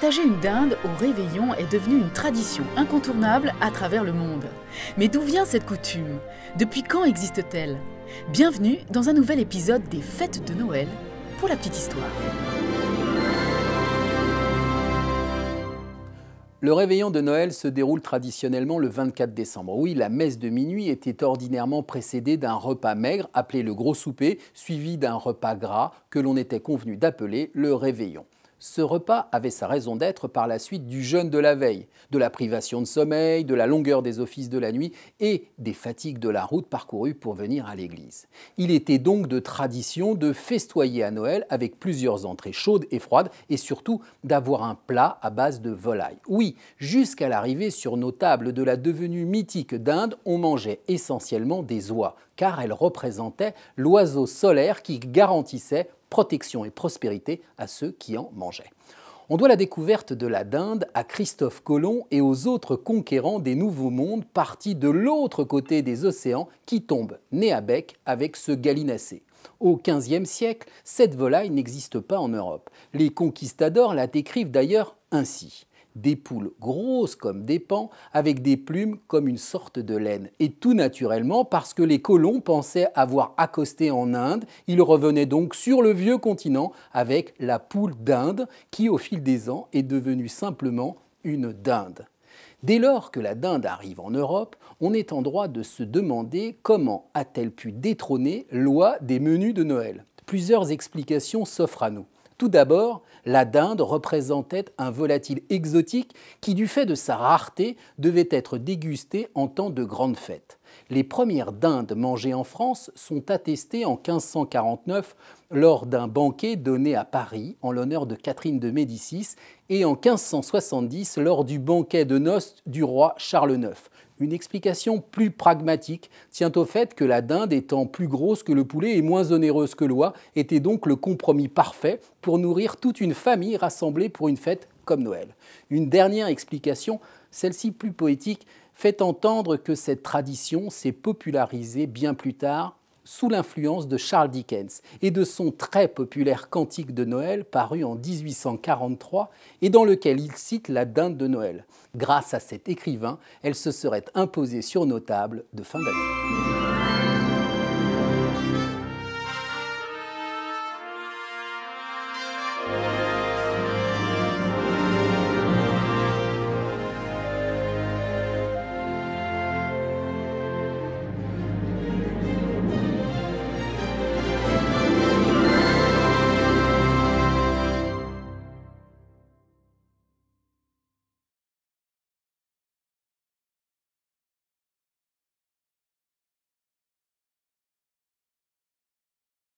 Partager une dinde au réveillon est devenu une tradition incontournable à travers le monde. Mais d'où vient cette coutume? Depuis quand existe-t-elle? Bienvenue dans un nouvel épisode des Fêtes de Noël pour la petite histoire. Le réveillon de Noël se déroule traditionnellement le 24 décembre. Oui, la messe de minuit était ordinairement précédée d'un repas maigre appelé le gros souper, suivi d'un repas gras que l'on était convenu d'appeler le réveillon. Ce repas avait sa raison d'être par la suite du jeûne de la veille, de la privation de sommeil, de la longueur des offices de la nuit et des fatigues de la route parcourue pour venir à l'église. Il était donc de tradition de festoyer à Noël avec plusieurs entrées chaudes et froides et surtout d'avoir un plat à base de volaille. Oui, jusqu'à l'arrivée sur nos tables de la devenue mythique dinde, on mangeait essentiellement des oies, car elles représentaient l'oiseau solaire qui garantissait protection et prospérité à ceux qui en mangeaient. On doit la découverte de la dinde à Christophe Colomb et aux autres conquérants des Nouveaux Mondes partis de l'autre côté des océans qui tombent nez à bec avec ce gallinacé. Au XVe siècle, cette volaille n'existe pas en Europe. Les conquistadors la décrivent d'ailleurs ainsi. Des poules grosses comme des paons, avec des plumes comme une sorte de laine. Et tout naturellement parce que les colons pensaient avoir accosté en Inde. Ils revenaient donc sur le vieux continent avec la poule d'Inde qui, au fil des ans, est devenue simplement une dinde. Dès lors que la dinde arrive en Europe, on est en droit de se demander comment a-t-elle pu détrôner l'oie des menus de Noël. Plusieurs explications s'offrent à nous. Tout d'abord, la dinde représentait un volatile exotique qui, du fait de sa rareté, devait être dégusté en temps de grandes fêtes. Les premières dindes mangées en France sont attestées en 1549 lors d'un banquet donné à Paris en l'honneur de Catherine de Médicis et en 1570 lors du banquet de noces du roi Charles IX. Une explication plus pragmatique tient au fait que la dinde, étant plus grosse que le poulet et moins onéreuse que l'oie, était donc le compromis parfait pour nourrir toute une famille rassemblée pour une fête comme Noël. Une dernière explication, celle-ci plus poétique, fait entendre que cette tradition s'est popularisée bien plus tard sous l'influence de Charles Dickens et de son très populaire Cantique de Noël paru en 1843 et dans lequel il cite la dinde de Noël. Grâce à cet écrivain, elle se serait imposée sur nos tables de fin d'année.